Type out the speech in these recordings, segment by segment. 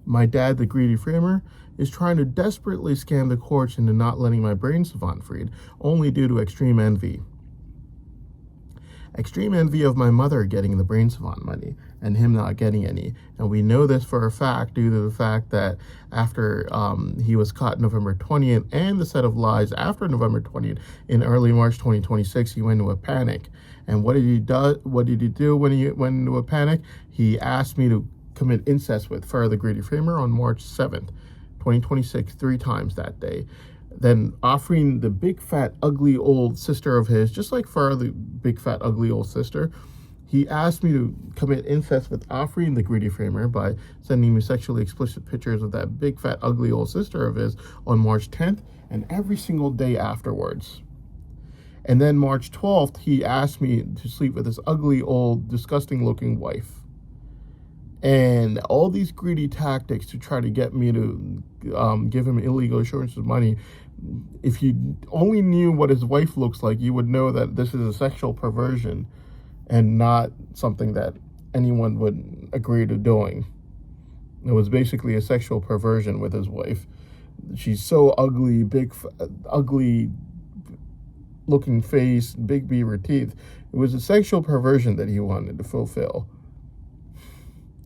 My dad, the greedy framer, is trying to desperately scam the courts into not letting my brain savant freed, only due to extreme envy. Extreme envy of my mother getting the brain savant money and him not getting any. And we know this for a fact due to the fact that after he was caught November 20th and the set of lies after November 20th in early March 2026, he went into a panic. And what did he do? What did he do when he went into a panic? He asked me to commit incest with Farrah the Greedy Framer on March 7th, 2026, 3 times that day. Then offering the big, fat, ugly old sister of his, just like Farrah, the big, fat, ugly old sister, he asked me to commit incest with offering the Greedy Framer by sending me sexually explicit pictures of that big, fat, ugly old sister of his on March 10th and every single day afterwards. And then March 12th, he asked me to sleep with his ugly, old, disgusting-looking wife. And all these greedy tactics to try to get me to give him illegal assurances of money. If you only knew what his wife looks like, you would know that this is a sexual perversion and not something that anyone would agree to doing. It was basically a sexual perversion with his wife. She's so ugly, ugly looking face, big beaver teeth. It was a sexual perversion that he wanted to fulfill.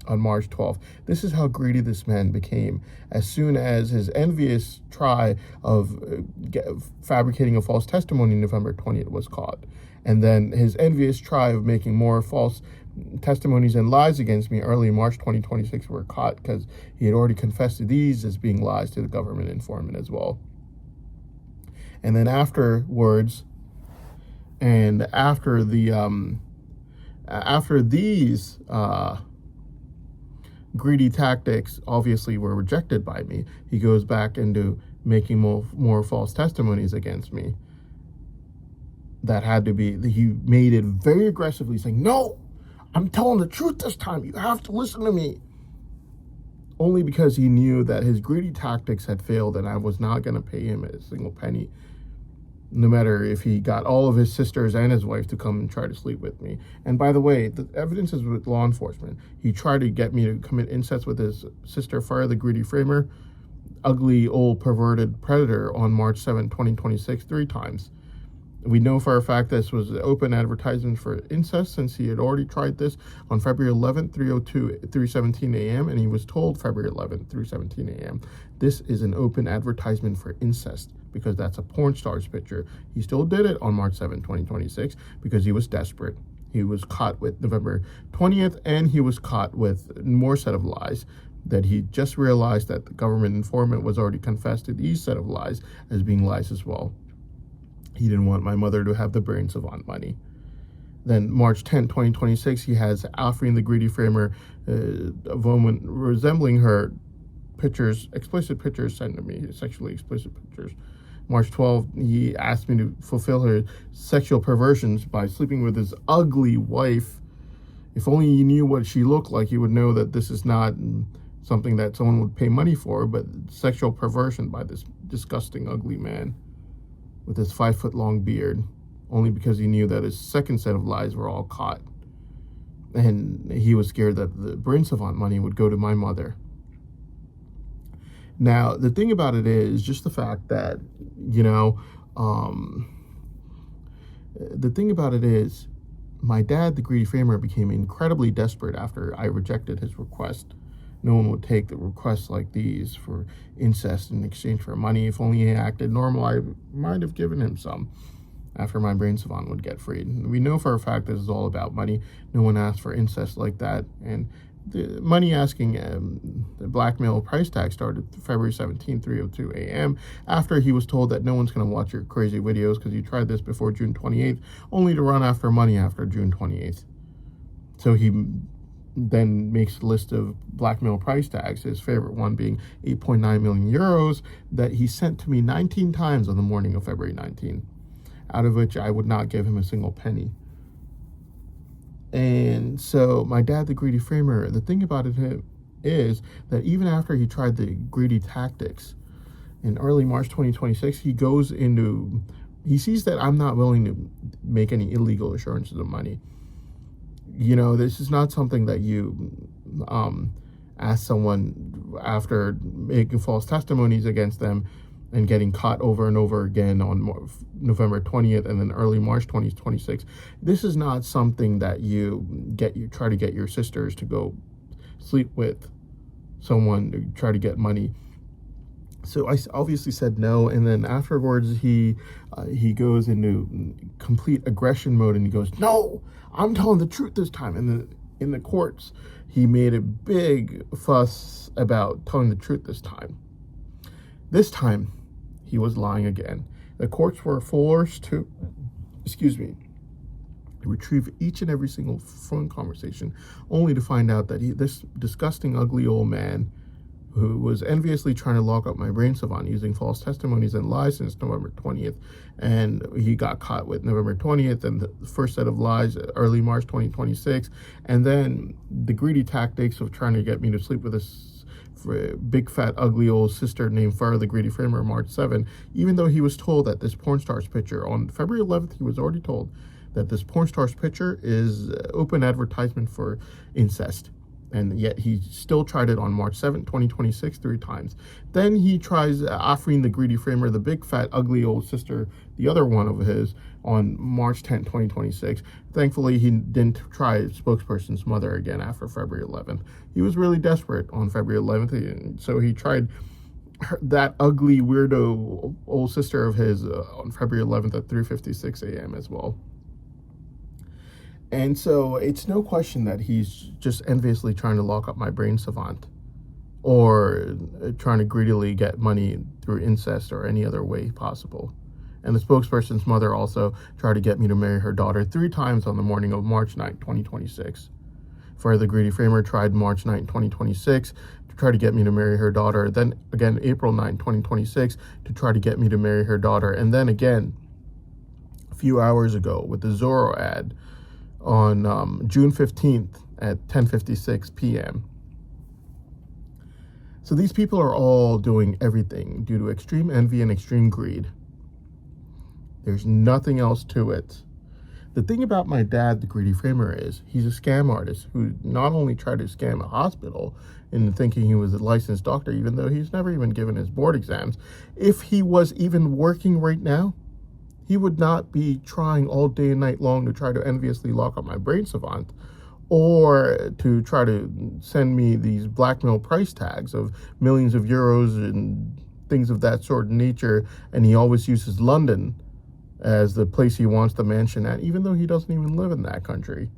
On March 12th. This is how greedy this man became. As soon as his envious try of fabricating a false testimony November 20th was caught, and then his envious try of making more false testimonies and lies against me early March 2026 were caught because he had already confessed to these as being lies to the government informant as well. And then afterwards, and after these greedy tactics obviously were rejected by me, he goes back into making more false testimonies against me. That had to be, he made it very aggressively, saying, "No, I'm telling the truth this time. You have to listen to me." Only because he knew that his greedy tactics had failed and I was not going to pay him a single penny, no matter if he got all of his sisters and his wife to come and try to sleep with me. And by the way, the evidence is with law enforcement. He tried to get me to commit incest with his sister, Farrah the Greedy Framer, ugly, old, perverted predator, on March 7, 2026, 3 times. We know for a fact this was an open advertisement for incest since he had already tried this on February 11th, 3:17 a.m., and he was told February 11th, 3:17 a.m. This is an open advertisement for incest because that's a porn star's picture. He still did it on March 7, 2026 because he was desperate. He was caught with November 20th, and he was caught with more set of lies that he just realized that the government informant was already confessed to these set of lies as being lies as well. He didn't want my mother to have the brain savant money. Then March 10, 2026, he has offering the Greedy Framer a woman resembling her pictures, explicit pictures sent to me, sexually explicit pictures. March 12th, he asked me to fulfill her sexual perversions by sleeping with his ugly wife. If only you knew what she looked like, you would know that this is not something that someone would pay money for, but sexual perversion by this disgusting, ugly man with his 5-foot-long beard, only because he knew that his second set of lies were all caught. And he was scared that the brain savant money would go to my mother. Now, the thing about it is just the fact that, the thing about it is my dad, the Greedy Framer, became incredibly desperate after I rejected his request. No one would take the requests like these for incest in exchange for money. If only he acted normal, I might have given him some after my brain savant would get freed. We know for a fact this is all about money. No one asked for incest like that. And the money asking, the blackmail price tag started February 17, 3:02 a.m. after he was told that no one's going to watch your crazy videos because you tried this before June 28th, only to run after money after June 28th. So he then makes a list of blackmail price tags, his favorite one being 8.9 million euros that he sent to me 19 times on the morning of February 19, out of which I would not give him a single penny. And so my dad, the Greedy Framer, the thing about it is that even after he tried the greedy tactics in early March 2026, he sees that I'm not willing to make any illegal assurances of money. This is not something that you ask someone after making false testimonies against them and getting caught over and over again on November 20th and then early March 2026. This is not something that you try to get your sisters to go sleep with someone to try to get money. So I obviously said no, and then afterwards he goes into complete aggression mode, and he goes, "No, I'm telling the truth this time." And in the courts, he made a big fuss about telling the truth this time. This time, he was lying again. The courts were forced to, retrieve each and every single phone conversation, only to find out that this disgusting, ugly old man who was enviously trying to lock up my brain savant using false testimonies and lies since November 20th. And he got caught with November 20th and the first set of lies early March 2026. And then the greedy tactics of trying to get me to sleep with this big, fat, ugly old sister named Farah the Greedy Framer March 7, even though he was told that this porn star's picture on February 11th, he was already told that this porn star's picture is open advertisement for incest. And yet he still tried it on March 7th, 2026, 3 times. Then he tries offering the Greedy Framer, the big, fat, ugly old sister, the other one of his, on March 10th, 2026. Thankfully, he didn't try spokesperson's mother again after February 11th. He was really desperate on February 11th, and so he tried that ugly, weirdo old sister of his on February 11th at 3:56 a.m. as well. And so it's no question that he's just enviously trying to lock up my brain savant or trying to greedily get money through incest or any other way possible. And the spokesperson's mother also tried to get me to marry her daughter 3 times on the morning of March 9th, 2026. Farah the Greedy Framer tried March 9th, 2026 to try to get me to marry her daughter. Then again, April 9th, 2026 to try to get me to marry her daughter. And then again, a few hours ago with the Zorro ad, on June 15th at 10:56 p.m. So these people are all doing everything due to extreme envy and extreme greed. There's nothing else to it. The thing about my dad, the Greedy Framer, is he's a scam artist who not only tried to scam a hospital into thinking he was a licensed doctor, even though he's never even given his board exams. If he was even working right now, he would not be trying all day and night long to try to enviously lock up my brain savant or to try to send me these blackmail price tags of millions of euros and things of that sort of nature. And he always uses London as the place he wants the mansion at, even though he doesn't even live in that country.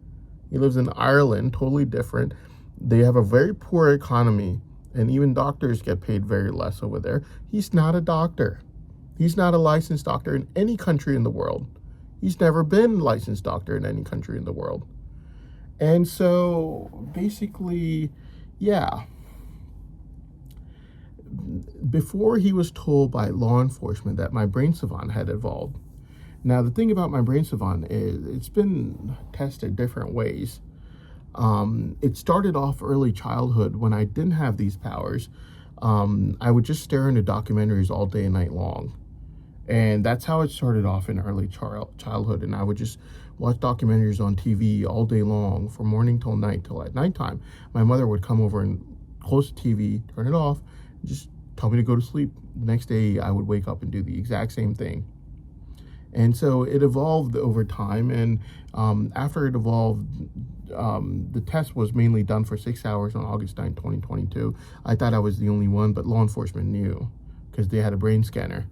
He lives in Ireland, totally different. They have a very poor economy, and even doctors get paid very less over there. He's not a doctor. He's not a licensed doctor in any country in the world. He's never been a licensed doctor in any country in the world. And so basically, yeah. Before he was told by law enforcement that my brain savant had evolved. Now, the thing about my brain savant is it's been tested different ways. It started off early childhood when I didn't have these powers. I would just stare into documentaries all day and night long. And that's how it started off in early childhood. And I would just watch documentaries on TV all day long from morning till night, till at nighttime. My mother would come over and close the TV, turn it off, and just tell me to go to sleep. The next day, I would wake up and do the exact same thing. And so it evolved over time. And after it evolved, the test was mainly done for 6 hours on August 9, 2022. I thought I was the only one, but law enforcement knew because they had a brain scanner.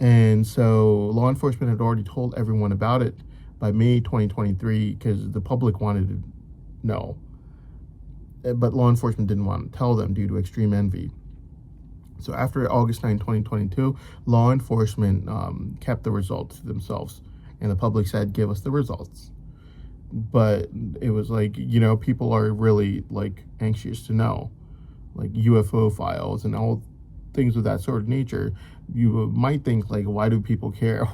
And so law enforcement had already told everyone about it by May 2023 because the public wanted to know. But law enforcement didn't want to tell them due to extreme envy. So after August 9, 2022, law enforcement kept the results to themselves. And the public said, give us the results. But it was like, you know, people are really like anxious to know, like UFO files and all things of that sort of nature. You might think like, why do people care?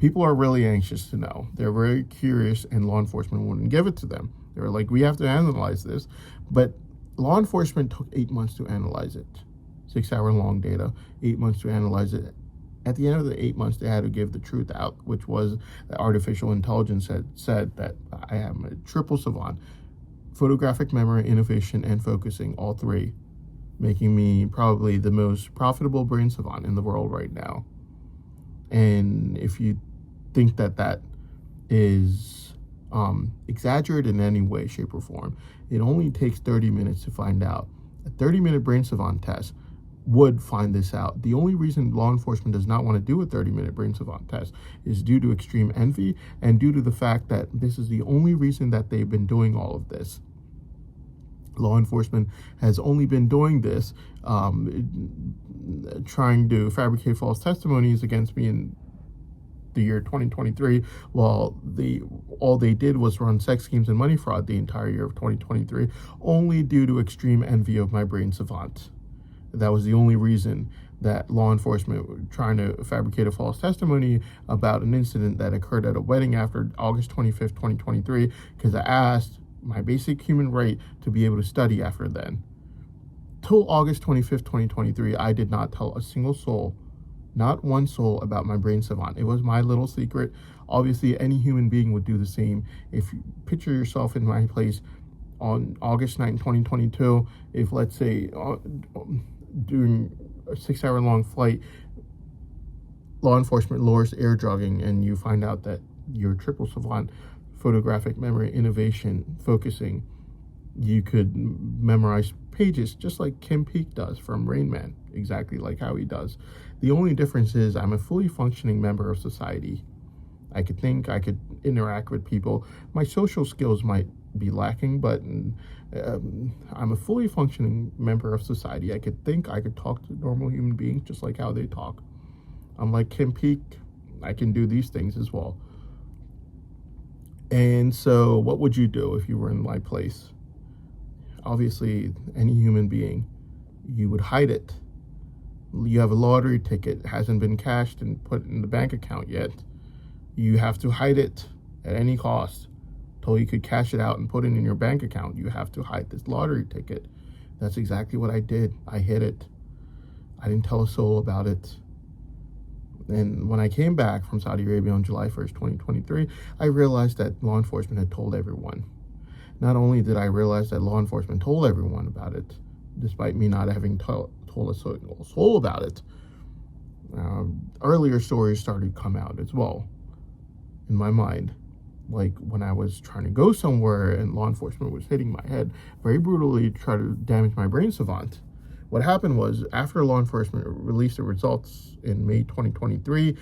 People are really anxious to know. They're very curious, and law enforcement wouldn't give it to them. They were like, we have to analyze this. But law enforcement took 8 months to analyze it. 6-hour-long data, 8 months to analyze it. At the end of the 8 months, they had to give the truth out, which was that artificial intelligence had said that I am a triple savant, photographic memory, innovation, and focusing, all 3. making me probably the most profitable brain savant in the world right now. And if you think that that is exaggerated in any way, shape, or form, it only takes 30 minutes to find out. A 30-minute brain savant test would find this out. The only reason law enforcement does not want to do a 30-minute brain savant test is due to extreme envy and due to the fact that this is the only reason that they've been doing all of this. Law enforcement has only been doing this, trying to fabricate false testimonies against me in the year 2023, while all they did was run sex schemes and money fraud the entire year of 2023, only due to extreme envy of my brain savant. That was the only reason that law enforcement were trying to fabricate a false testimony about an incident that occurred at a wedding after August 25th, 2023, because I asked my basic human right to be able to study after then. Till August 25th, 2023, I did not tell a single soul, not one soul, about my brain savant. It was my little secret. Obviously, any human being would do the same. If you picture yourself in my place on August 9th, 2022, if, let's say, during a 6-hour-long flight, law enforcement lures air drugging and you find out that you're triple savant, photographic memory, innovation, focusing, you could memorize pages just like Kim Peek does from Rain Man, exactly like how he does. The only difference is I'm a fully functioning member of society. I could think, I could interact with people. My social skills might be lacking, but I'm a fully functioning member of society. I could think, I could talk to normal human beings just like how they talk. Unlike Kim Peek, I can do these things as well. And so what would you do if you were in my place? Obviously, any human being, you would hide it. You have a lottery ticket, hasn't been cashed and put in the bank account yet. You have to hide it at any cost until you could cash it out and put it in your bank account. You have to hide this lottery ticket. That's exactly what I did. I hid it. I didn't tell a soul about it. And when I came back from Saudi Arabia on July 1st, 2023, I realized that law enforcement had told everyone. Not only did I realize that law enforcement told everyone about it, despite me not having told a soul about it, earlier stories started to come out as well in my mind. Like when I was trying to go somewhere and law enforcement was hitting my head very brutally to try to damage my brain savant. What happened was, after law enforcement released the results in May 2023,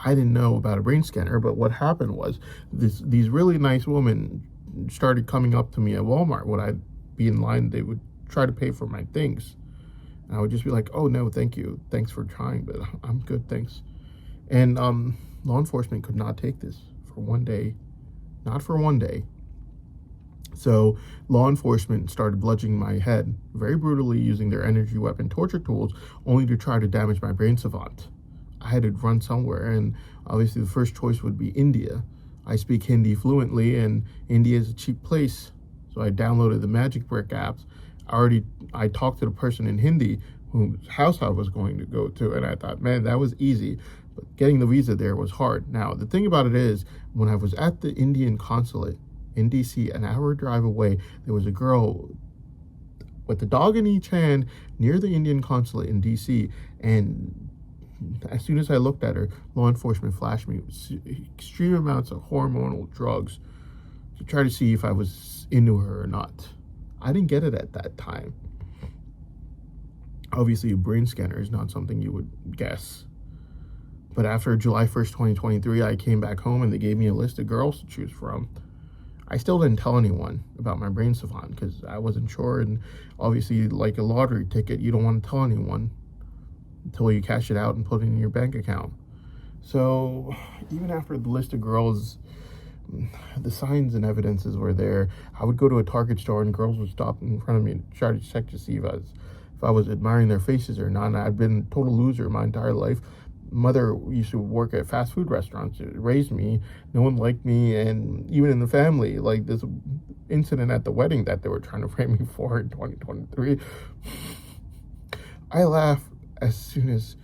I didn't know about a brain scanner, but what happened was these really nice women started coming up to me at Walmart. When I'd be in line, they would try to pay for my things. And I would just be like, oh, no, thank you. Thanks for trying, but I'm good, thanks. And law enforcement could not take this for one day, not for one day. So law enforcement started bludgeoning my head very brutally using their energy weapon torture tools, only to try to damage my brain savant. I had to run somewhere, and obviously the first choice would be India. I speak Hindi fluently, and India is a cheap place. So I downloaded the Magic Brick apps. I talked to the person in Hindi whose house I was going to go to, and I thought, man, that was easy. But getting the visa there was hard. Now, the thing about it is, when I was at the Indian consulate in DC, an hour drive away, there was a girl with a dog in each hand near the Indian consulate in DC, and as soon as I looked at her, law enforcement flashed me extreme amounts of hormonal drugs to try to see if I was into her or not. I didn't get it at that time. Obviously, a brain scanner is not something you would guess. But after July 1st, 2023, I came back home and they gave me a list of girls to choose from. I still didn't tell anyone about my brain savant because I wasn't sure. And obviously, like a lottery ticket, you don't want to tell anyone until you cash it out and put it in your bank account. So even after the list of girls, the signs and evidences were there. I would go to a Target store and girls would stop in front of me and try to check to see if I was admiring their faces or not. And I'd been a total loser my entire life. Mother used to work at fast food restaurants. It raised me. No one liked me, and even in the family, like this incident at the wedding that they were trying to frame me for in 2023. I laugh as soon as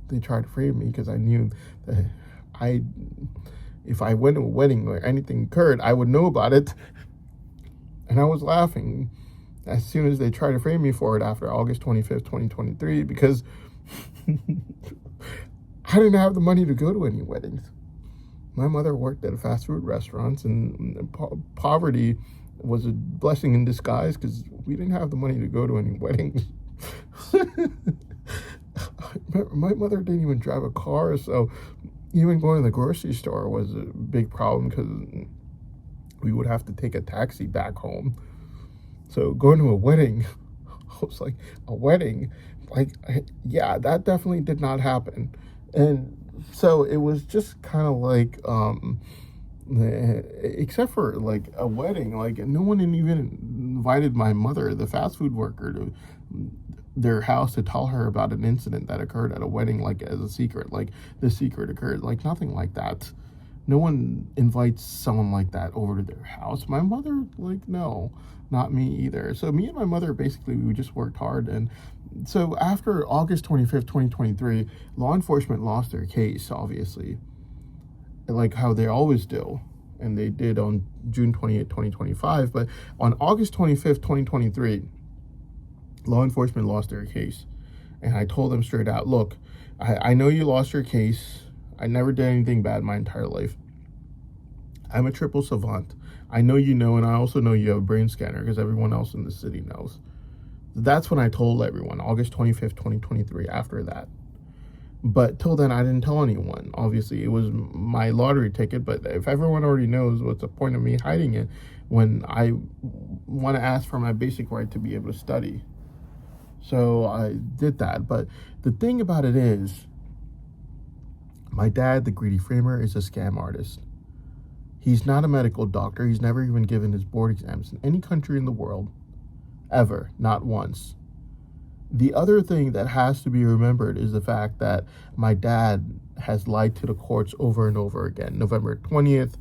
they tried to frame me because I knew that if I went to a wedding or anything occurred, I would know about it. And I was laughing. as soon as they tried to frame me for it after August 25th, 2023, because I didn't have the money to go to any weddings. My mother worked at a fast food restaurant, and poverty was a blessing in disguise because we didn't have the money to go to any weddings. My mother didn't even drive a car, so even going to the grocery store was a big problem because we would have to take a taxi back home. So going to a wedding, I was like, a wedding? Like, yeah, that definitely did not happen. And so it was just kind of like, except for like a wedding, like no one even invited my mother, the fast food worker, to their house to tell her about an incident that occurred at a wedding, like as a secret, like the secret occurred, like nothing like that. No one invites someone like that over to their house. My mother, like, no, not me either. So me and my mother, basically, we just worked hard. And so after August 25th, 2023, law enforcement lost their case, obviously, like how they always do. And they did on June 28th, 2025. But on August 25th, 2023, law enforcement lost their case. And I told them straight out, look, I know you lost your case. I never did anything bad my entire life. I'm a triple savant. I know you know, and I also know you have a brain scanner because everyone else in the city knows. That's when I told everyone, August 25th, 2023, after that. But till then, I didn't tell anyone. Obviously, it was my lottery ticket, but if everyone already knows, what's the point of me hiding it when I want to ask for my basic right to be able to study? So I did that. But the thing about it is, my dad, the greedy framer, is a scam artist. He's not a medical doctor. He's never even given his board exams in any country in the world. Ever. Not once. The other thing that has to be remembered is the fact that my dad has lied to the courts over and over again. November 20th,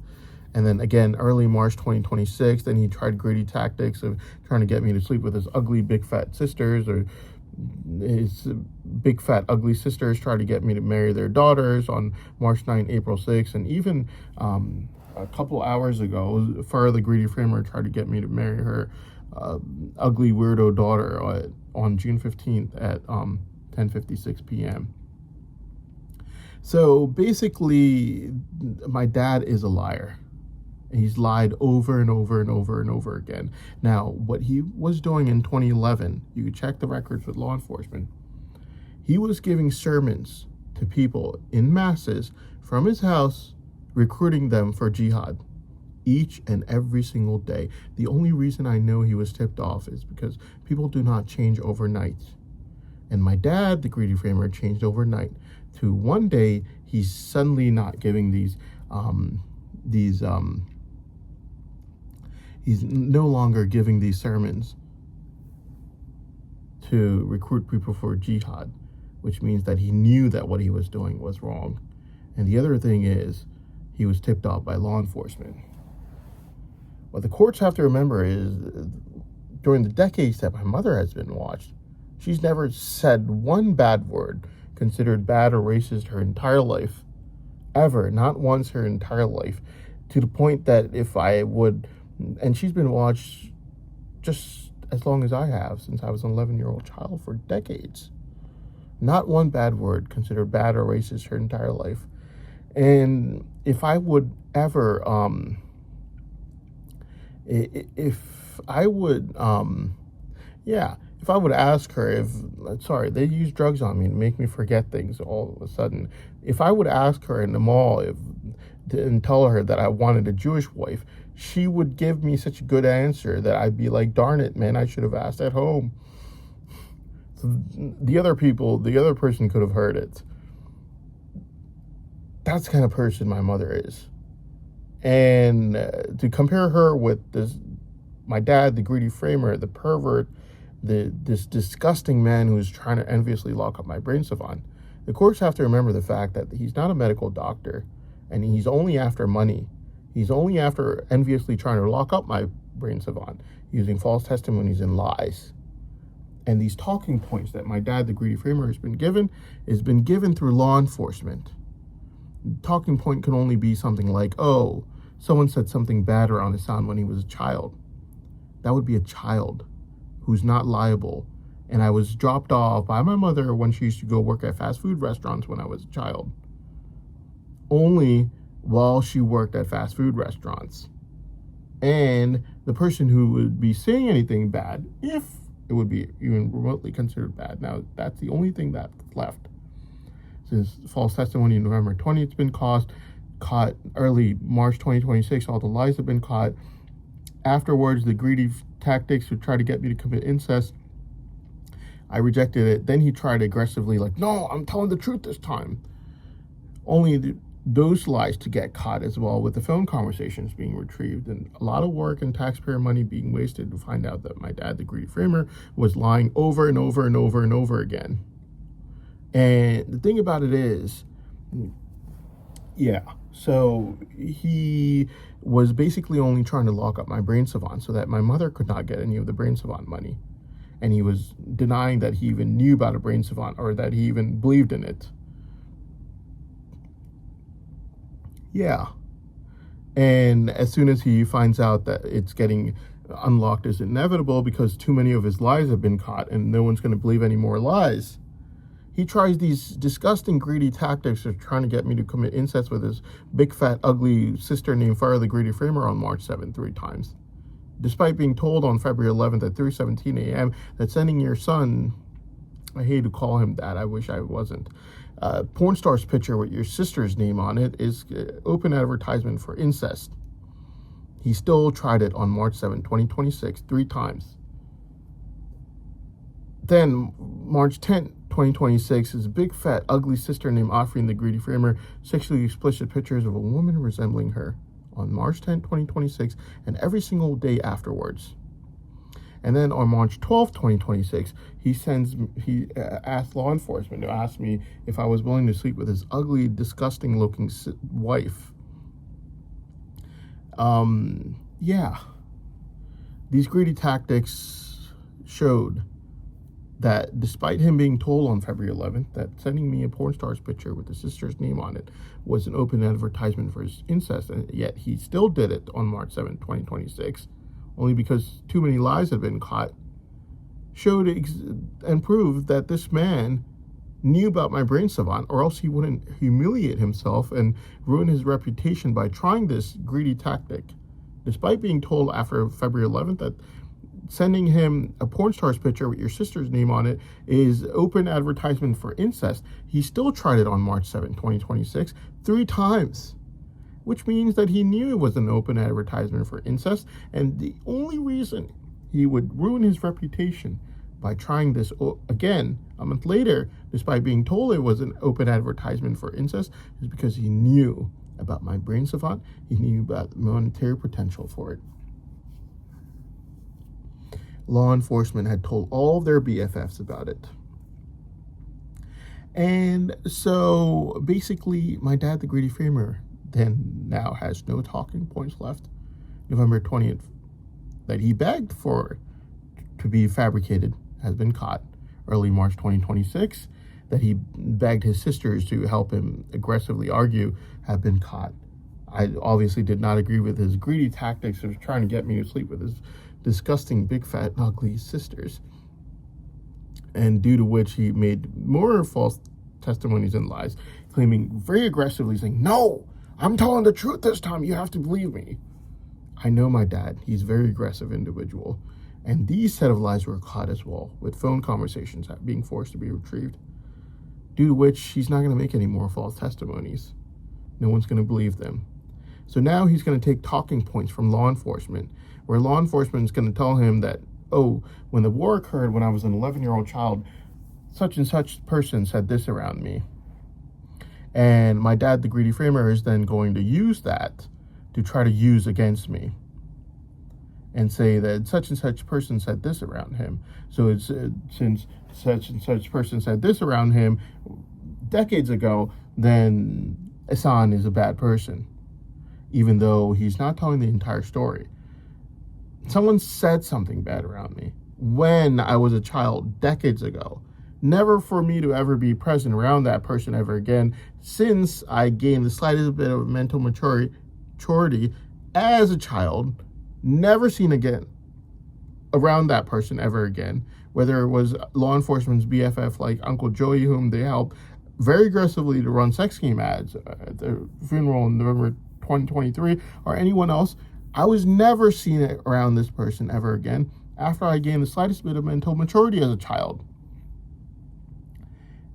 and then again early March 2026. Then he tried greedy tactics of trying to get me to sleep with his ugly big fat sisters, or his big fat ugly sisters tried to get me to marry their daughters on March 9th, April 6th, and even a couple hours ago, Farrah the greedy framer tried to get me to marry her ugly weirdo daughter on June 15th at 10:56 p.m. So basically, my dad is a liar. He's lied over and over and over and over again. Now, what he was doing in 2011, you can check the records with law enforcement. He was giving sermons to people in masses from his house, recruiting them for jihad each and every single day. The only reason I know he was tipped off is because people do not change overnight. And my dad, the greedy framer, changed overnight to one day he's suddenly not giving he's no longer giving these sermons to recruit people for jihad, which means that he knew that what he was doing was wrong. And the other thing is, he was tipped off by law enforcement. What the courts have to remember is, during the decades that my mother has been watched, she's never said one bad word considered bad or racist her entire life. Ever. Not once her entire life. To the point that if I would, and she's been watched just as long as I have, since I was an 11-year-old child, for decades. Not one bad word considered bad or racist her entire life. And if I would ever, if I would ask her they use drugs on me and make me forget things all of a sudden. If I would ask her in the mall and tell her that I wanted a Jewish wife, she would give me such a good answer that I'd be like, darn it, man, I should have asked at home. So the other person could have heard it. That's the kind of person my mother is. And to compare her with my dad, the greedy framer, the pervert, this disgusting man who's trying to enviously lock up my brain savant, the courts have to remember the fact that he's not a medical doctor, and he's only after money. He's only after enviously trying to lock up my brain savant using false testimonies and lies. And these talking points that my dad, the greedy framer, has been given through law enforcement. Talking point can only be something like, oh, someone said something bad around his son when he was a child. That would be a child who's not liable. And I was dropped off by my mother when she used to go work at fast food restaurants when I was a child. Only while she worked at fast food restaurants. And the person who would be saying anything bad, if it would be even remotely considered bad, now that's the only thing that's left. Since false testimony in November 20th has been caught early March 2026, all the lies have been caught. Afterwards, the greedy tactics to try to get me to commit incest, I rejected it. Then he tried aggressively, like, no, I'm telling the truth this time. Only those lies to get caught as well, with the phone conversations being retrieved and a lot of work and taxpayer money being wasted to find out that my dad, the greedy framer, was lying over and over and over and over again. And the thing about it is, so he was basically only trying to lock up my brain savant so that my mother could not get any of the brain savant money. And he was denying that he even knew about a brain savant or that he even believed in it. Yeah. And as soon as he finds out that it's getting unlocked is inevitable because too many of his lies have been caught and no one's going to believe any more lies, he tries these disgusting, greedy tactics of trying to get me to commit incest with his big, fat, ugly sister named Farah the Greedy Framer on March 7th 3 times. Despite being told on February 11th at 3:17 a.m. that sending your son, I hate to call him that, I wish I wasn't, porn star's picture with your sister's name on it is open advertisement for incest. He still tried it on March 7, 2026, 3 times. Then, March 10, 2026, his big, fat, ugly sister named Afreen the Greedy Framer sexually explicit pictures of a woman resembling her on March 10, 2026, and every single day afterwards. And then on March 12, 2026, he asked law enforcement to ask me if I was willing to sleep with his ugly, disgusting looking wife. These greedy tactics showed that despite him being told on February 11th that sending me a porn star's picture with his sister's name on it was an open advertisement for his incest, and yet he still did it on March 7th, 2026, only because too many lies had been caught, showed and proved that this man knew about my brain savant, or else he wouldn't humiliate himself and ruin his reputation by trying this greedy tactic. Despite being told after February 11th that sending him a porn star's picture with your sister's name on it is open advertisement for incest, he still tried it on March 7, 2026, 3 times. Which means that he knew it was an open advertisement for incest, and the only reason he would ruin his reputation by trying this again a month later, despite being told it was an open advertisement for incest, is because he knew about my brain savant, he knew about the monetary potential for it. Law enforcement had told all of their BFFs about it. And so basically, my dad, the Greedy Framer, then now has no talking points left. November 20th, that he begged for to be fabricated, has been caught. Early March 2026, that he begged his sisters to help him aggressively argue, have been caught. I obviously did not agree with his greedy tactics of trying to get me to sleep with his disgusting, big, fat, ugly sisters, and due to which he made more false testimonies and lies, claiming very aggressively, saying, no, I'm telling the truth this time, you have to believe me. I know my dad, he's a very aggressive individual, and these set of lies were caught as well, with phone conversations being forced to be retrieved, due to which he's not going to make any more false testimonies. No one's going to believe them. So now he's going to take talking points from law enforcement, where law enforcement is going to tell him that, oh, when the war occurred when I was an 11-year-old child, such and such person said this around me. And my dad, the Greedy Framer, is then going to use that to try to use against me and say that such and such person said this around him. So it's since such and such person said this around him decades ago, then Ihsan is a bad person, even though he's not telling the entire story. Someone said something bad around me when I was a child decades ago. Never for me to ever be present around that person ever again since I gained the slightest bit of mental maturity as a child. Never seen again around that person ever again, whether it was law enforcement's BFF like Uncle Joey, whom they helped very aggressively to run sex scheme ads at the funeral in November 2023, or anyone else. I was never seen around this person ever again after I gained the slightest bit of mental maturity as a child.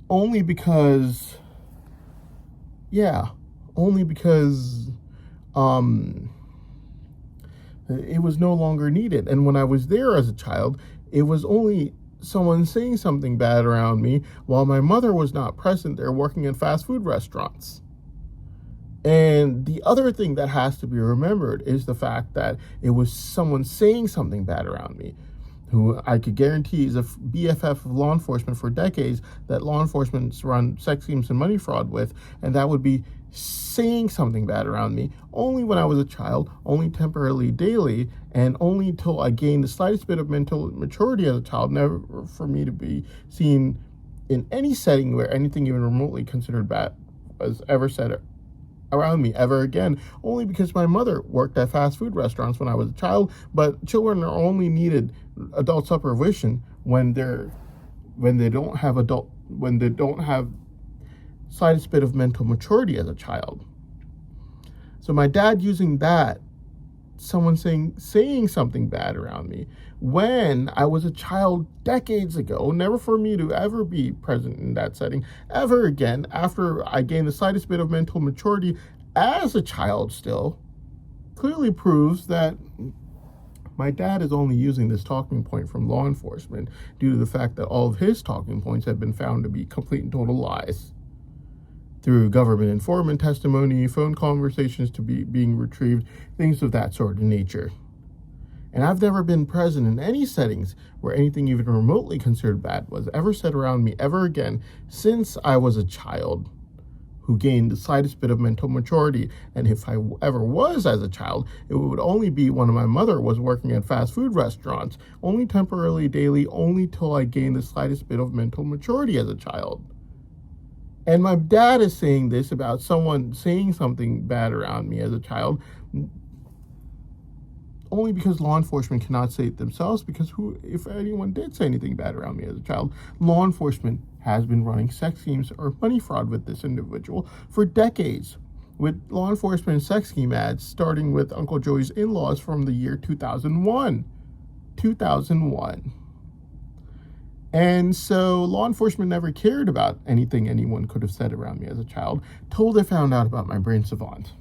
Only because it was no longer needed. And when I was there as a child, it was only someone saying something bad around me while my mother was not present there working in fast food restaurants. And the other thing that has to be remembered is the fact that it was someone saying something bad around me, who I could guarantee is a BFF of law enforcement for decades, that law enforcement's run sex schemes and money fraud with, and that would be saying something bad around me only when I was a child, only temporarily daily, and only till I gained the slightest bit of mental maturity as a child, never for me to be seen in any setting where anything even remotely considered bad was ever said around me ever again, only because my mother worked at fast food restaurants when I was a child. But children are only needed adult supervision when they don't have slightest bit of mental maturity as a child. So my dad using that, someone saying something bad around me when I was a child decades ago, never for me to ever be present in that setting ever again after I gained the slightest bit of mental maturity as a child still, clearly proves that my dad is only using this talking point from law enforcement due to the fact that all of his talking points have been found to be complete and total lies through government informant testimony, phone conversations to be being retrieved, things of that sort of nature. And I've never been present in any settings where anything even remotely considered bad was ever said around me ever again since I was a child who gained the slightest bit of mental maturity. And if I ever was as a child, it would only be when my mother was working at fast food restaurants, only temporarily daily, only till I gained the slightest bit of mental maturity as a child. And my dad is saying this about someone saying something bad around me as a child, only because law enforcement cannot say it themselves, because if anyone did say anything bad around me as a child, law enforcement has been running sex schemes or money fraud with this individual for decades, with law enforcement and sex scheme ads starting with Uncle Joey's in-laws from the year 2001. And so law enforcement never cared about anything anyone could have said around me as a child, till they found out about my brain savant.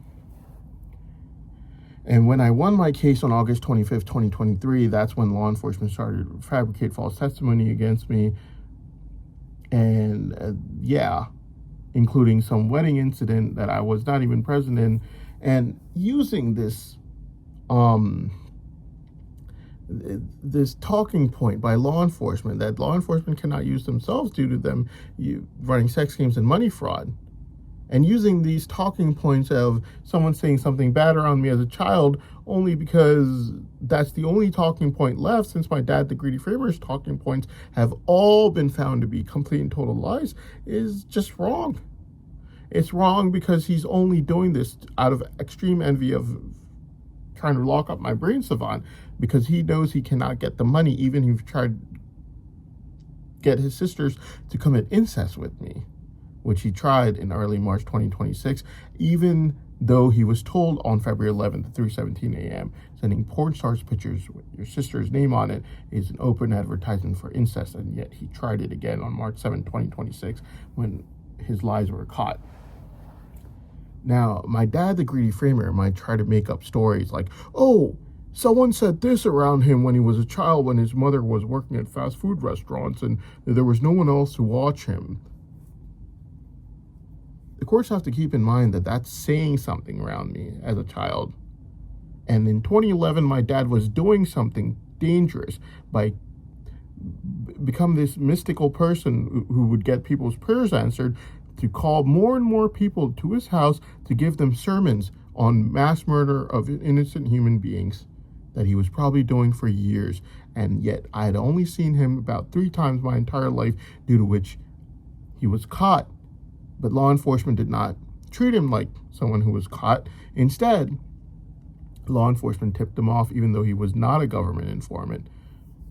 And when I won my case on August 25th, 2023, that's when law enforcement started to fabricate false testimony against me. And including some wedding incident that I was not even present in, and using this this talking point by law enforcement that law enforcement cannot use themselves due to them running sex schemes and money fraud, and using these talking points of someone saying something bad around me as a child only because that's the only talking point left, since my dad, the Greedy Framer's talking points have all been found to be complete and total lies, is just wrong. It's wrong because he's only doing this out of extreme envy of trying to lock up my brain savant, because he knows he cannot get the money even if he tried to get his sisters to commit incest with me, which he tried in early March 2026, even though he was told on February 11th at 3:17 a.m. sending porn stars pictures with your sister's name on it is an open advertisement for incest, and yet he tried it again on March 7th, 2026, when his lies were caught. Now, my dad, the Greedy Framer, might try to make up stories like, oh, someone said this around him when he was a child when his mother was working at fast food restaurants and there was no one else to watch him. The courts have to keep in mind that that's saying something around me as a child. And in 2011, my dad was doing something dangerous by become this mystical person who would get people's prayers answered, to call more and more people to his house to give them sermons on mass murder of innocent human beings that he was probably doing for years. And yet I had only seen him about 3 times my entire life, due to which he was caught. But law enforcement did not treat him like someone who was caught. Instead, law enforcement tipped him off, even though he was not a government informant,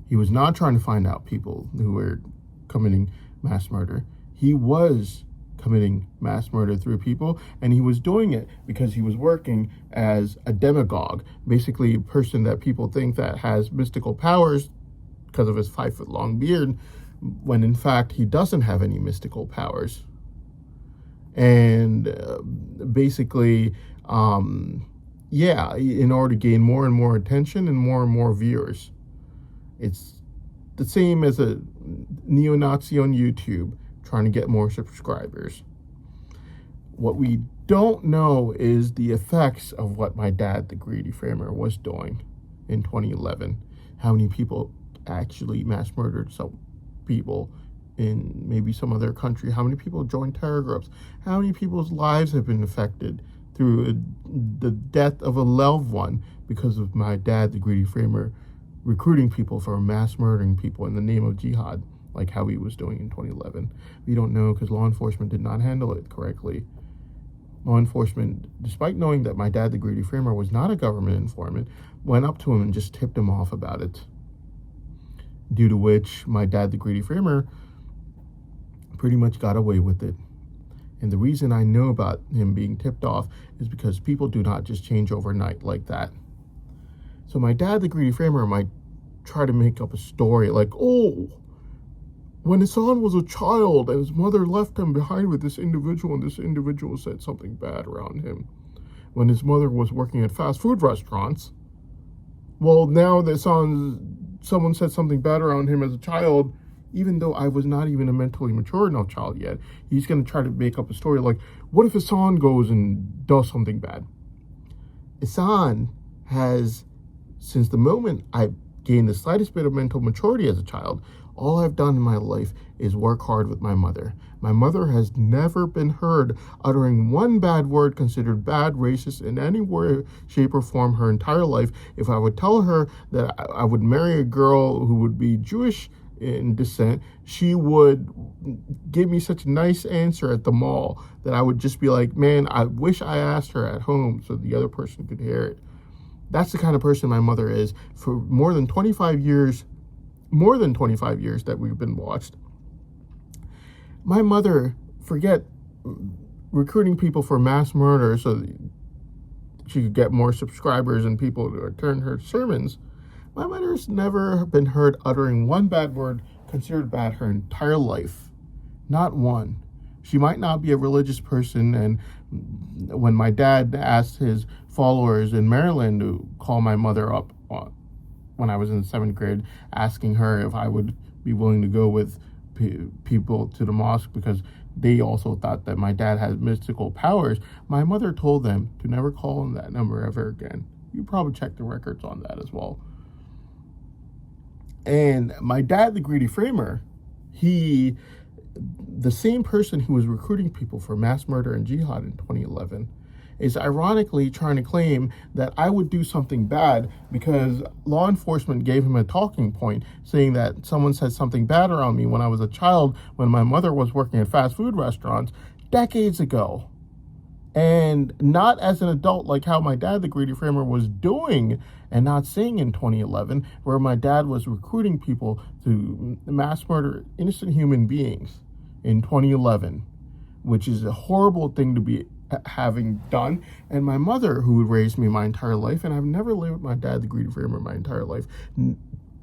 He was not trying to find out people who were committing mass murder. He was committing mass murder through people, and he was doing it because he was working as a demagogue, basically a person that people think that has mystical powers because of his 5-foot-long beard, when in fact he doesn't have any mystical powers. And basically, in order to gain more and more attention and more viewers. It's the same as a neo-Nazi on YouTube trying to get more subscribers. What we don't know is the effects of what my dad, the Greedy Framer, was doing in 2011. How many people actually mass murdered some people in maybe some other country? How many people joined terror groups? How many people's lives have been affected through the death of a loved one because of my dad, the Greedy Framer, recruiting people for mass murdering people in the name of jihad, like how he was doing in 2011. We don't know because law enforcement did not handle it correctly. Law enforcement, despite knowing that my dad, the Greedy Framer, was not a government informant, went up to him and just tipped him off about it. Due to which my dad, the Greedy Framer, pretty much got away with it. And the reason I know about him being tipped off is because people do not just change overnight like that. So my dad, the Greedy Framer, might try to make up a story like, oh, when Hassan was a child and his mother left him behind with this individual, and this individual said something bad around him when his mother was working at fast food restaurants. Well, now that someone said something bad around him as a child, even though I was not even a mentally mature enough child yet, he's going to try to make up a story like, what if Hassan goes and does something bad? Hassan has, since the moment I gained the slightest bit of mental maturity as a child, all I've done in my life is work hard with my mother. My mother has never been heard uttering one bad word considered bad, racist in any way, shape, or form her entire life. If I would tell her that I would marry a girl who would be Jewish in descent, she would give me such a nice answer at the mall that I would just be like, man, I wish I asked her at home so the other person could hear it. That's the kind of person my mother is. For more than 25 years that we've been watched, my mother, forget recruiting people for mass murder so she could get more subscribers and people to attend her sermons. My mother's never been heard uttering one bad word considered bad her entire life. Not one. She might not be a religious person, and when my dad asked his followers in Maryland to call my mother up when I was in 7th grade, asking her if I would be willing to go with people to the mosque because they also thought that my dad had mystical powers, my mother told them to never call on that number ever again. You probably check the records on that as well. And my dad, the Greedy Framer, the same person who was recruiting people for mass murder and jihad in 2011, is ironically trying to claim that I would do something bad because law enforcement gave him a talking point saying that someone said something bad around me when I was a child, when my mother was working at fast food restaurants decades ago. And not as an adult like how my dad, the Greedy Framer, was doing and not saying in 2011, where my dad was recruiting people to mass murder innocent human beings in 2011, which is a horrible thing to be having done. And my mother, who raised me my entire life, and I've never lived with my dad, the Greedy Framer, my entire life.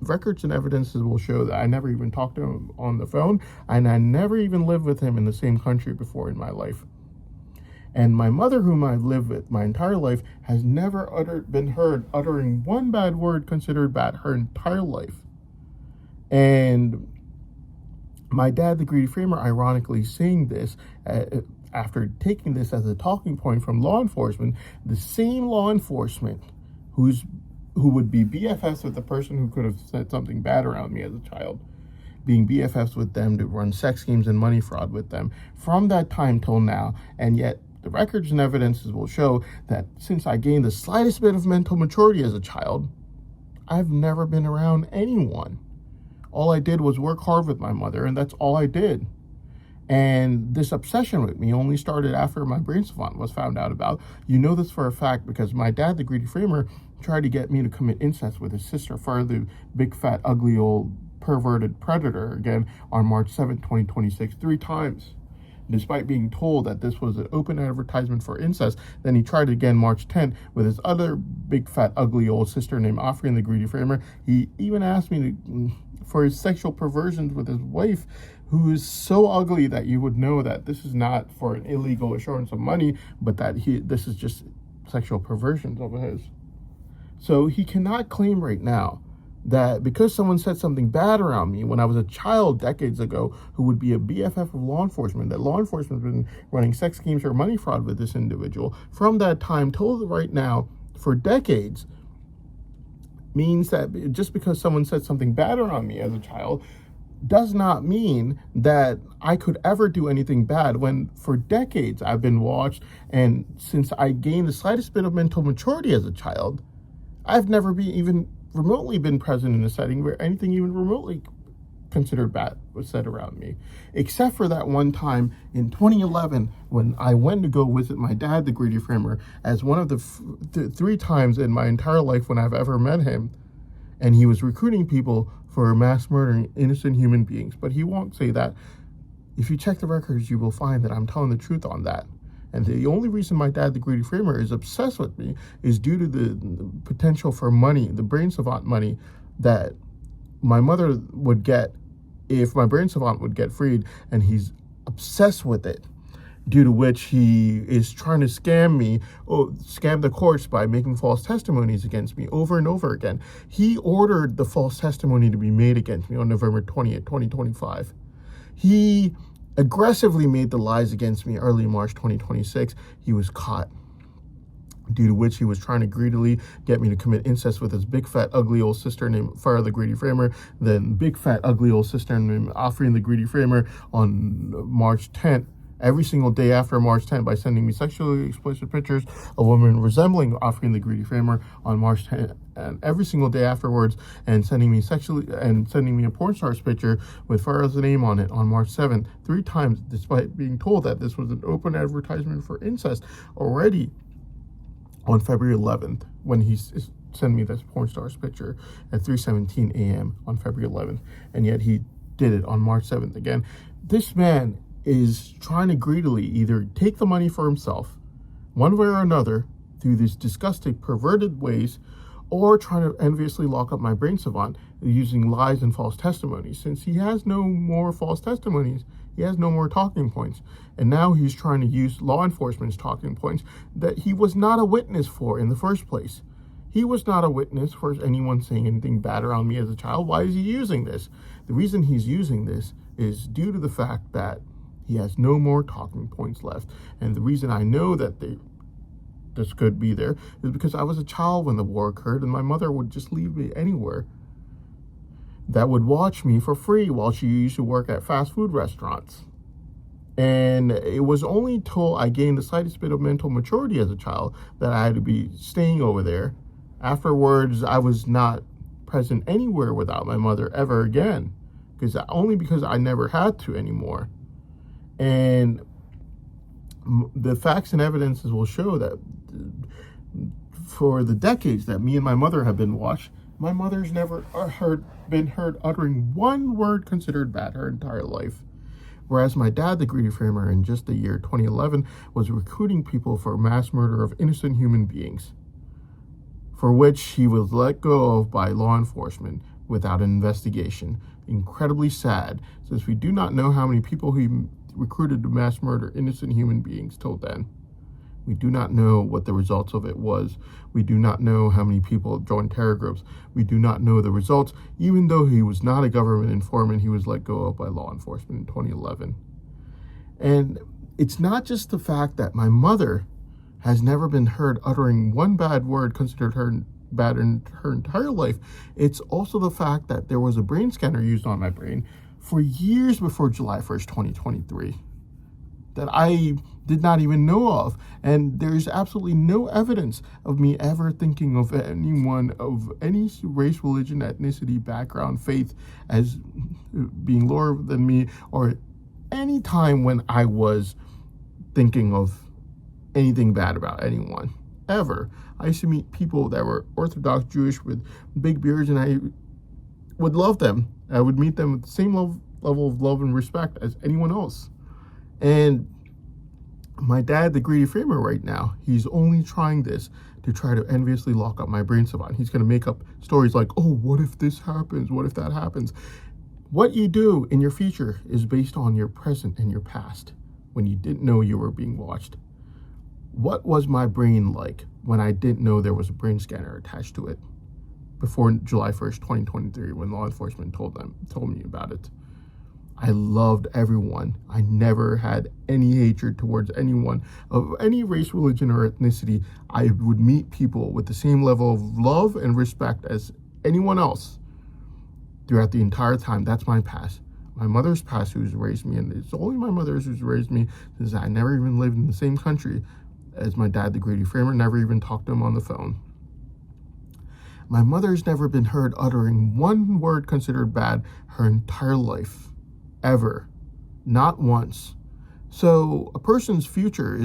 Records and evidences will show that I never even talked to him on the phone, and I never even lived with him in the same country before in my life. And my mother, whom I've lived with my entire life, has never been heard uttering one bad word considered bad her entire life. And my dad, the Greedy Framer, ironically saying this after taking this as a talking point from law enforcement, the same law enforcement who would be BFFs with the person who could have said something bad around me as a child, being BFFs with them to run sex games and money fraud with them from that time till now. And yet the records and evidences will show that since I gained the slightest bit of mental maturity as a child, I've never been around anyone. All I did was work hard with my mother, and that's all I did. And this obsession with me only started after my brain savant was found out about. You know this for a fact because my dad, the Greedy Framer, tried to get me to commit incest with his sister, the big, fat, ugly, old, perverted predator, again, on March 7th, 2026, 3 times. Despite being told that this was an open advertisement for incest, then he tried again March 10th with his other big, fat, ugly, old sister named Afreen the Greedy Framer. He even asked me for his sexual perversions with his wife, who is so ugly that you would know that this is not for an illegal assurance of money, but that this is just sexual perversions of his. So he cannot claim right now that because someone said something bad around me when I was a child decades ago, who would be a BFF of law enforcement, that law enforcement has been running sex schemes or money fraud with this individual from that time till right now for decades, means that just because someone said something bad around me as a child does not mean that I could ever do anything bad, when for decades I've been watched, and since I gained the slightest bit of mental maturity as a child, I've never been even remotely been present in a setting where anything even remotely considered bad was said around me, except for that one time in 2011 when I went to go visit my dad, the Greedy Framer, as one of the 3 times in my entire life when I've ever met him, and he was recruiting people for mass murdering innocent human beings. But he won't say that. If you check the records, you will find that I'm telling the truth on that. And the only reason my dad, the Greedy Framer, is obsessed with me is due to the potential for money, the brain savant money that my mother would get if my brain savant would get freed, and he's obsessed with it, due to which he is trying to scam me, scam the courts by making false testimonies against me over and over again. He ordered the false testimony to be made against me on November 20th, 2025. He aggressively made the lies against me early March 2026. He was caught, due to which he was trying to greedily get me to commit incest with his big, fat, ugly old sister named Farah the Greedy Framer, then big, fat, ugly old sister named Afreen the Greedy Framer on March 10th, every single day after March 10th, by sending me sexually explicit pictures of women resembling Afreen the Greedy Framer on March 10th, and every single day afterwards, and sending me a porn star's picture with Farah's name on it on March 7th, 3 times, despite being told that this was an open advertisement for incest already on February 11th, when he sent me this porn star's picture at 3:17 a.m. on February 11th, and yet he did it on March 7th again. This man is trying to greedily either take the money for himself, one way or another, through these disgusting, perverted ways, or trying to enviously lock up my brain savant using lies and false testimonies. Since he has no more false testimonies, he has no more talking points. And now he's trying to use law enforcement's talking points that he was not a witness for in the first place. He was not a witness for anyone saying anything bad around me as a child. Why is he using this? The reason he's using this is due to the fact that he has no more talking points left. And the reason I know that this could be there is because I was a child when the war occurred, and my mother would just leave me anywhere that would watch me for free while she used to work at fast food restaurants. And it was only till I gained the slightest bit of mental maturity as a child that I had to be staying over there. Afterwards, I was not present anywhere without my mother ever again, because I never had to anymore. And the facts and evidences will show that for the decades that me and my mother have been watched, my mother's never been heard uttering one word considered bad her entire life. Whereas my dad, the Greedy Framer, in just the year 2011, was recruiting people for mass murder of innocent human beings, for which he was let go of by law enforcement without an investigation. Incredibly sad, since we do not know how many people he recruited to mass murder innocent human beings till then. We do not know what the results of it was. We do not know how many people joined terror groups. We do not know the results. Even though he was not a government informant, he was let go of by law enforcement in 2011. And it's not just the fact that my mother has never been heard uttering one bad word considered her bad in her entire life. It's also the fact that there was a brain scanner used on my brain for years before July 1st, 2023, that I did not even know of. And there's absolutely no evidence of me ever thinking of anyone of any race, religion, ethnicity, background, faith as being lower than me, or any time when I was thinking of anything bad about anyone. ever. I used to meet people that were Orthodox Jewish with big beards, and I would love them. I would meet them with the same level of love and respect as anyone else. And my dad, the greedy framer right now, he's only trying this to try to enviously lock up my brain savant. He's going to make up stories like, oh, what if this happens? What if that happens? What you do in your future is based on your present and your past when you didn't know you were being watched. What was my brain like when I didn't know there was a brain scanner attached to it before July 1st, 2023, when law enforcement told me about it? I loved everyone. I never had any hatred towards anyone of any race, religion, or ethnicity. I would meet people with the same level of love and respect as anyone else throughout the entire time. That's my past. My mother's past, who's raised me, and it's only my mother's who's raised me, since I never even lived in the same country as my dad, the greedy framer, never even talked to him on the phone. My mother's never been heard uttering one word considered bad her entire life. Ever. Not once. So a person's future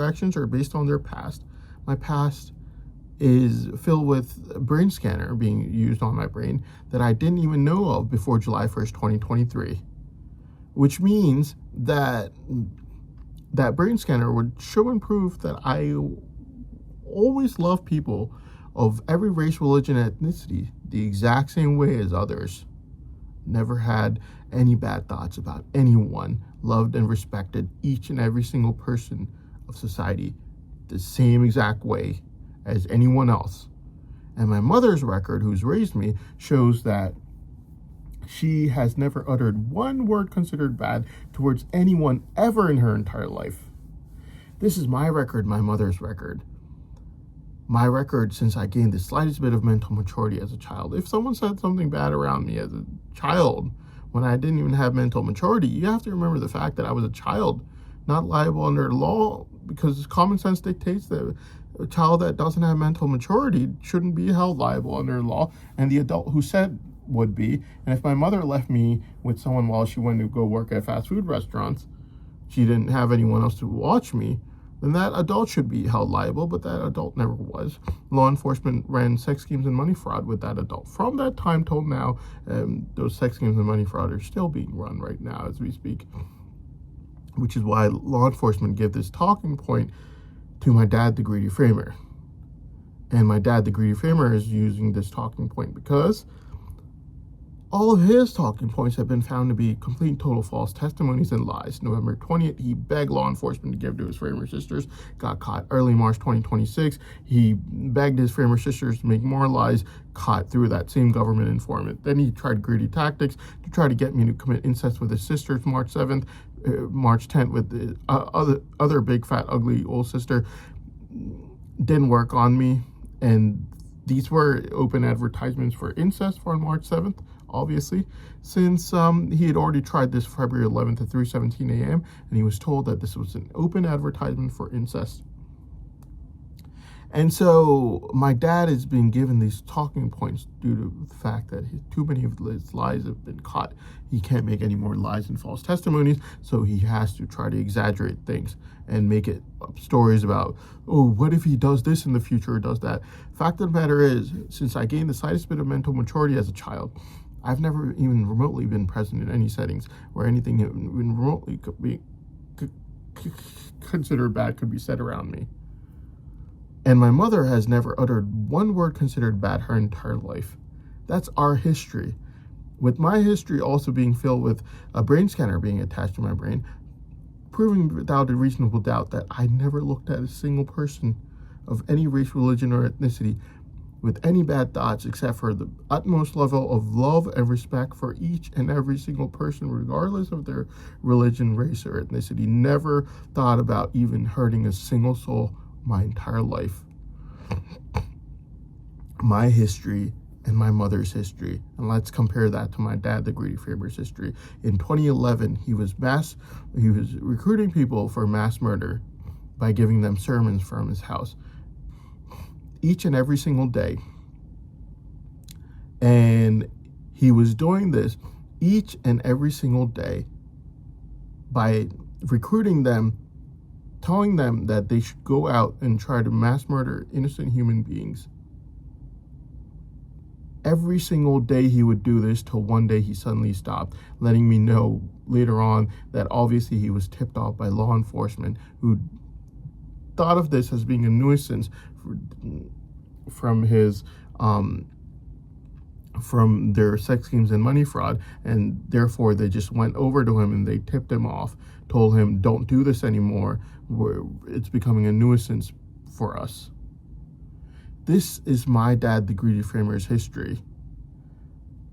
actions are based on their past. My past is filled with a brain scanner being used on my brain that I didn't even know of before July 1st, 2023. Which means that that brain scanner would show and prove that I always love people of every race, religion, and ethnicity the exact same way as others. Never had any bad thoughts about anyone, loved and respected each and every single person of society the same exact way as anyone else. And my mother's record, who's raised me, shows that she has never uttered one word considered bad towards anyone ever in her entire life. This is my record, my mother's record. My record since I gained the slightest bit of mental maturity as a child. If someone said something bad around me as a child, when I didn't even have mental maturity, you have to remember the fact that I was a child, not liable under law, because common sense dictates that a child that doesn't have mental maturity shouldn't be held liable under law, and the adult who said would be. And if my mother left me with someone while she went to go work at fast food restaurants, she didn't have anyone else to watch me, then that adult should be held liable, but that adult never was. Law enforcement ran sex schemes and money fraud with that adult. From that time till now, those sex schemes and money fraud are still being run right now as we speak, which is why law enforcement give this talking point to my dad, the greedy framer. And my dad, the greedy framer, is using this talking point because all of his talking points have been found to be complete and total false testimonies and lies. November 20th, he begged law enforcement to give to his framer sisters, got caught early March 2026. He begged his framer sisters to make more lies, caught through that same government informant. Then he tried greedy tactics to try to get me to commit incest with his sisters March 7th, March 10th with the other big, fat, ugly old sister. Didn't work on me. And these were open advertisements for incest for March 7th. Obviously, since he had already tried this February 11th at 3:17 a.m. and he was told that this was an open advertisement for incest. And so my dad has been given these talking points due to the fact that too many of his lies have been caught. He can't make any more lies and false testimonies, so he has to try to exaggerate things and make it stories about, oh, what if he does this in the future or does that? Fact of the matter is, since I gained the slightest bit of mental maturity as a child, I've never even remotely been present in any settings where anything even remotely could be considered bad could be said around me. And my mother has never uttered one word considered bad her entire life. That's our history. With my history also being filled with a brain scanner being attached to my brain, proving without a reasonable doubt that I never looked at a single person of any race, religion, or ethnicity with any bad thoughts except for the utmost level of love and respect for each and every single person, regardless of their religion, race, or ethnicity. Never thought about even hurting a single soul my entire life. My history and my mother's history. And let's compare that to my dad, the greedy framer's history. In 2011, he was recruiting people for mass murder by giving them sermons from his house each and every single day. And he was doing this each and every single day by recruiting them telling them that they should go out and try to mass murder innocent human beings. Every single day he would do this till one day he suddenly stopped, letting me know later on that obviously he was tipped off by law enforcement who thought of this as being a nuisance from his from their sex schemes and money fraud, and therefore they just went over to him and they tipped him off, told him, don't do this anymore, it's becoming a nuisance for us. This is my dad, the Greedy Framer's history.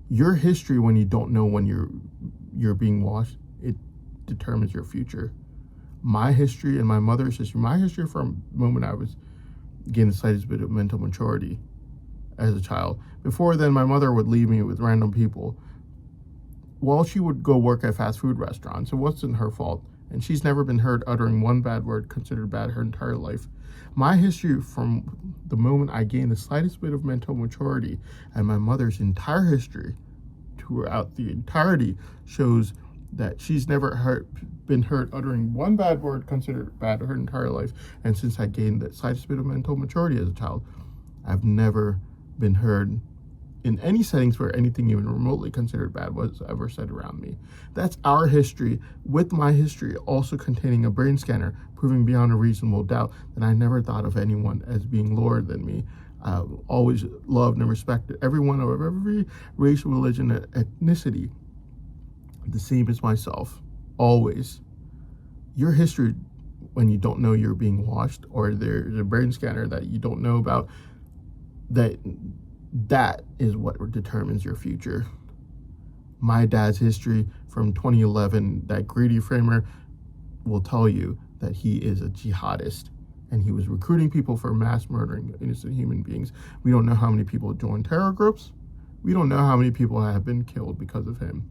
Your history, when you don't know when you're being watched, it determines your future. My history and my mother's history, my history from the moment I was getting the slightest bit of mental maturity as a child. Before then, my mother would leave me with random people. Well, she would go work at fast food restaurants. It wasn't her fault. And she's never been heard uttering one bad word considered bad her entire life. My history from the moment I gained the slightest bit of mental maturity and my mother's entire history throughout the entirety shows that she's never been heard uttering one bad word considered bad her entire life. And since I gained the slightest bit of mental maturity as a child, I've never been heard in any settings where anything even remotely considered bad was ever said around me. That's our history, with my history also containing a brain scanner, proving beyond a reasonable doubt that I never thought of anyone as being lower than me. I always loved and respected everyone of every race, religion, and ethnicity the same as myself, always. Your history, when you don't know you're being watched, or there's a brain scanner that you don't know about, that is what determines your future. My dad's history from 2011, that Greedy Framer will tell you that he is a jihadist and he was recruiting people for mass murdering innocent human beings. We don't know how many people joined terror groups. We don't know how many people have been killed because of him.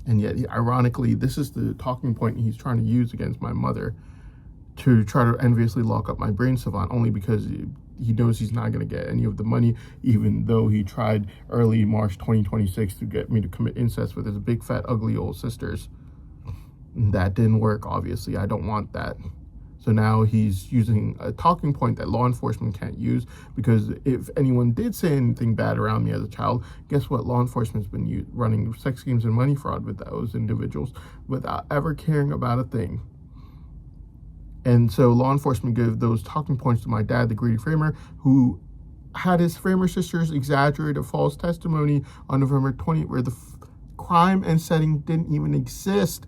And yet, ironically, this is the talking point he's trying to use against my mother to try to enviously lock up my brain savant, only because he knows he's not going to get any of the money, even though he tried early March 2026 to get me to commit incest with his big, fat, ugly old sisters. That didn't work, obviously. I don't want that. So now he's using a talking point that law enforcement can't use, because if anyone did say anything bad around me as a child, guess what? Law enforcement's been running sex schemes and money fraud with those individuals without ever caring about a thing. And so law enforcement gave those talking points to my dad, the Greedy Framer, who had his Framer sisters exaggerate a false testimony on November 20th where the crime and setting didn't even exist.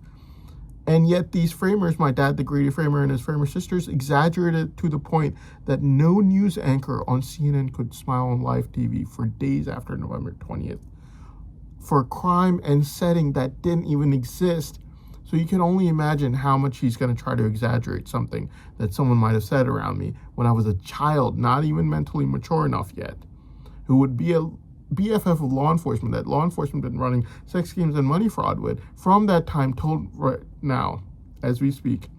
And yet these framers, my dad, the Greedy Framer, and his Framer sisters, exaggerated to the point that no news anchor on CNN could smile on live TV for days after November 20th for crime and setting that didn't even exist. So you can only imagine how much he's going to try to exaggerate something that someone might have said around me when I was a child, not even mentally mature enough yet, who would be a BFF of law enforcement, that law enforcement been running sex schemes and money fraud with from that time till right now, as we speak.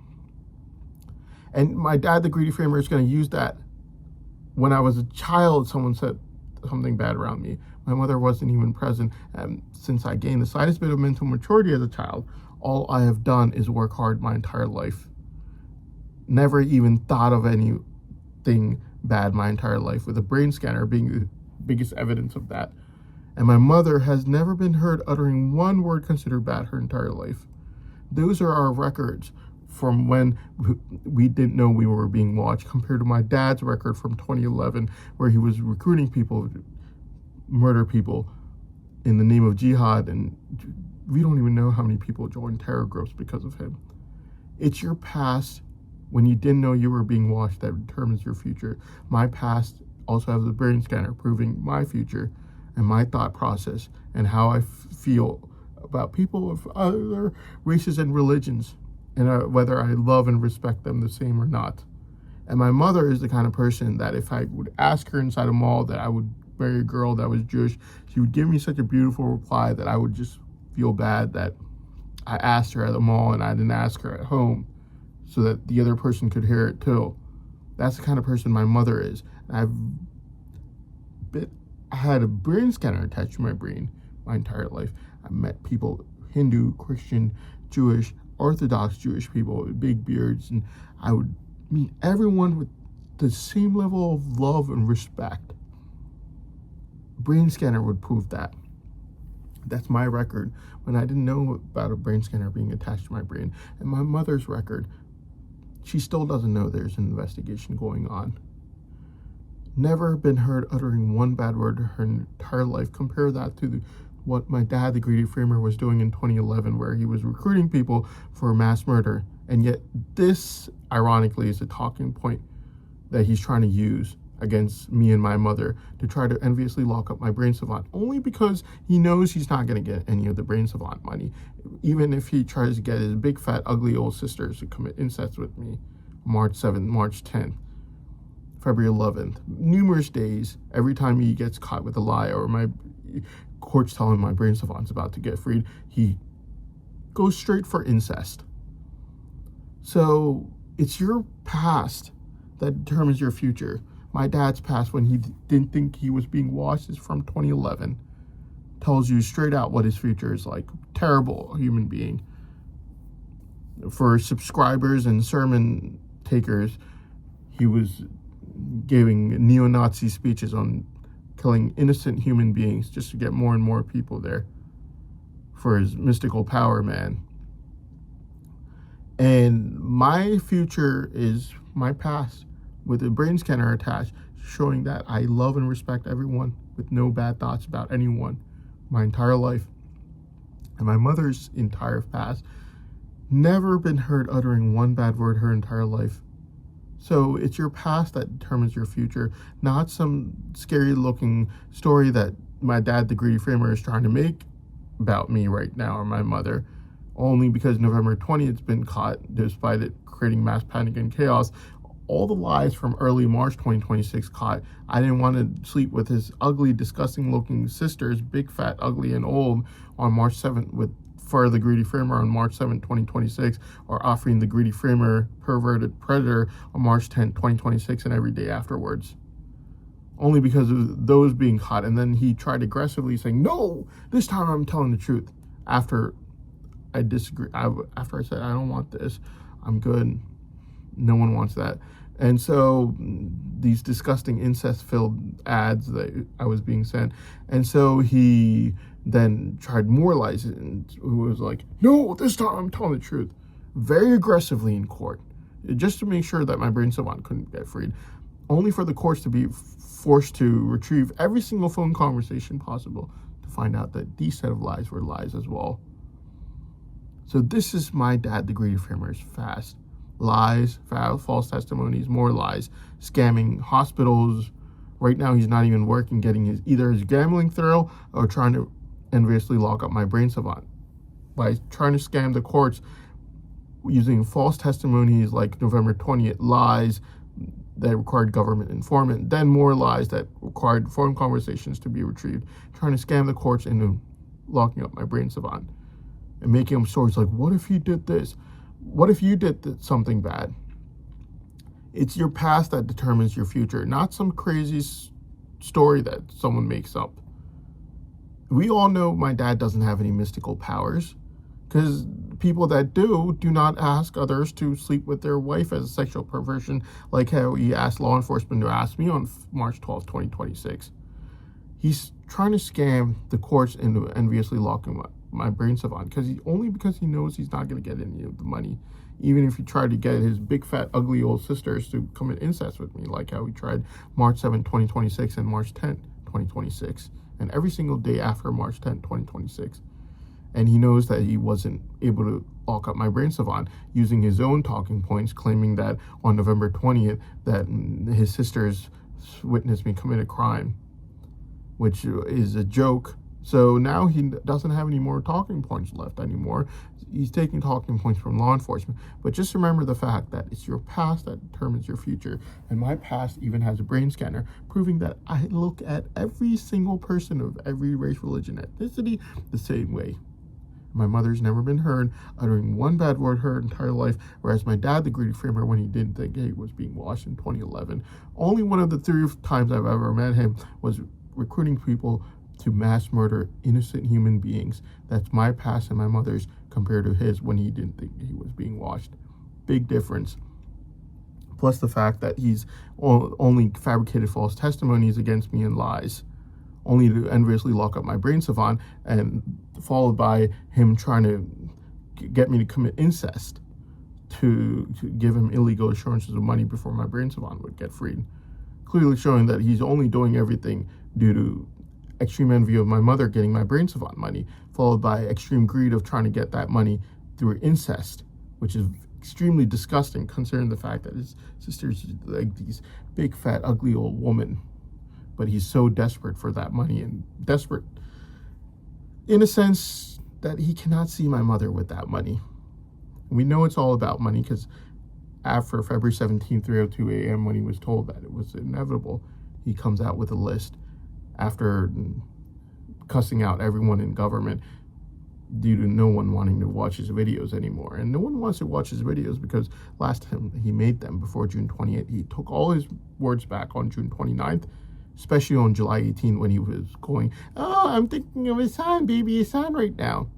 And my dad, the Greedy Framer, is going to use that. When I was a child, someone said something bad around me. My mother wasn't even present. And since I gained the slightest bit of mental maturity as a child, all I have done is work hard my entire life. Never even thought of anything bad my entire life, with a brain scanner being the biggest evidence of that. And my mother has never been heard uttering one word considered bad her entire life. Those are our records from when we didn't know we were being watched, compared to my dad's record from 2011, where he was recruiting people to murder people in the name of jihad, and we don't even know how many people joined terror groups because of him. It's your past, when you didn't know you were being watched, that determines your future. My past also has a brain scanner proving my future and my thought process and how I feel about people of other races and religions, and whether I love and respect them the same or not. And my mother is the kind of person that if I would ask her inside a mall that I would marry a girl that was Jewish, she would give me such a beautiful reply that I would just feel bad that I asked her at the mall and I didn't ask her at home, so that the other person could hear it too. That's the kind of person my mother is. I had a brain scanner attached to my brain my entire life. I met people, Hindu, Christian, Jewish, Orthodox Jewish people with big beards, and I would meet everyone with the same level of love and respect. Brain scanner would prove that. That's my record when I didn't know about a brain scanner being attached to my brain. And my mother's record, she still doesn't know there's an investigation going on. Never been heard uttering one bad word her entire life. Compare that to what my dad, the Greedy Framer, was doing in 2011, where he was recruiting people for mass murder. And yet this, ironically, is a talking point that he's trying to use against me and my mother to try to enviously lock up my brain savant, only because he knows he's not going to get any of the brain savant money, even if he tries to get his big fat ugly old sisters to commit incest with me. March 7th, March 10th, February 11th, numerous days. Every time he gets caught with a lie, or my court's telling him my brain savant's about to get freed, he goes straight for incest. So it's your past that determines your future. My dad's past, when he didn't think he was being watched, is from 2011. Tells you straight out what his future is like. Terrible human being. For subscribers and sermon takers, he was giving neo-Nazi speeches on killing innocent human beings just to get more and more people there for his mystical power, man. And my future is my past, with a brain scanner attached, showing that I love and respect everyone with no bad thoughts about anyone my entire life. And my mother's entire past, never been heard uttering one bad word her entire life. So it's your past that determines your future, not some scary looking story that my dad, the Greedy Framer, is trying to make about me right now, or my mother, only because November 20th has been caught, despite it creating mass panic and chaos. All the lies from early March 2026 caught. I didn't want to sleep with his ugly, disgusting looking sisters, big, fat, ugly, and old, on March 7th for the Greedy Framer on March 7th, 2026, or offering the Greedy Framer perverted predator on March 10th, 2026, and every day afterwards. Only because of those being caught. And then he tried aggressively saying, no, this time I'm telling the truth. After I disagree, after I said, I don't want this, I'm good. No one wants that. And so these disgusting incest-filled ads that I was being sent. And so he then tried more lies, and who was like, no, this time I'm telling the truth. Very aggressively in court, just to make sure that my brain savant couldn't get freed. Only for the courts to be forced to retrieve every single phone conversation possible to find out that these set of lies were lies as well. So this is my dad, the Greedy Framer's fast. Lies, false testimonies, more lies, scamming hospitals. Right now he's not even working, getting either his gambling thrill or trying to enviously lock up my brain savant by trying to scam the courts using false testimonies like November 20th, lies that required government informant, then more lies that required phone conversations to be retrieved, trying to scam the courts into locking up my brain savant and making up stories like, what if he did this? What if you did something bad? It's your past that determines your future, not some crazy story that someone makes up. We all know my dad doesn't have any mystical powers, because people that do not ask others to sleep with their wife as a sexual perversion, like how he asked law enforcement to ask me on March 12th, 2026. He's trying to scam the courts into enviously locking up my brain savant, because he knows he's not going to get any of the money, even if he tried to get his big fat ugly old sisters to commit incest with me, like how he tried March 7th, 2026 and March 10th, 2026, and every single day after March 10th, 2026. And he knows that he wasn't able to lock up my brain savant, using his own talking points, claiming that on November 20th that his sisters witnessed me commit a crime, which is a joke. So now he doesn't have any more talking points left anymore. He's taking talking points from law enforcement. But just remember the fact that it's your past that determines your future. And my past even has a brain scanner proving that I look at every single person of every race, religion, ethnicity the same way. My mother's never been heard uttering one bad word her entire life, whereas my dad, the Greedy Framer, when he didn't think he was being watched in 2011, only one of the 3 times I've ever met him was recruiting people to mass murder innocent human beings. That's my past and my mother's compared to his when he didn't think he was being watched. Big difference. Plus the fact that he's only fabricated false testimonies against me and lies, only to enviously lock up my brain savant, and followed by him trying to get me to commit incest to give him illegal assurances of money before my brain savant would get freed. Clearly showing that he's only doing everything due to extreme envy of my mother getting my brain savant money, followed by extreme greed of trying to get that money through incest, which is extremely disgusting considering the fact that his sister's like these big, fat, ugly old woman. But he's so desperate for that money, and desperate in a sense that he cannot see my mother with that money. We know it's all about money because after February 17, 3:02 a.m., when he was told that it was inevitable, he comes out with a list after cussing out everyone in government due to no one wanting to watch his videos anymore. And no one wants to watch his videos because last time he made them before June 28th, he took all his words back on June 29th, especially on July 18th when he was going, "Oh, I'm thinking of Hassan, baby Hassan right now."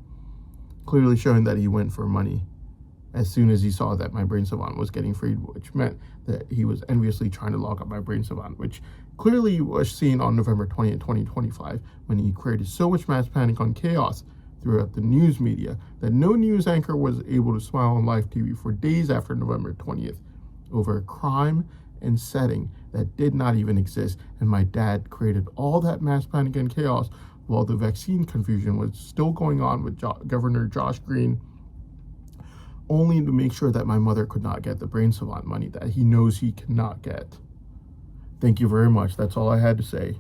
Clearly showing that he went for money as soon as he saw that my brain savant was getting freed, which meant that he was enviously trying to lock up my brain savant, which clearly was seen on November 20th, 2025, when he created so much mass panic on chaos throughout the news media that no news anchor was able to smile on live TV for days after November 20th over a crime and setting that did not even exist. And my dad created all that mass panic and chaos while the vaccine confusion was still going on with Governor Josh Green, only to make sure that my mother could not get the brain savant money that he knows he cannot get. Thank you very much. That's all I had to say.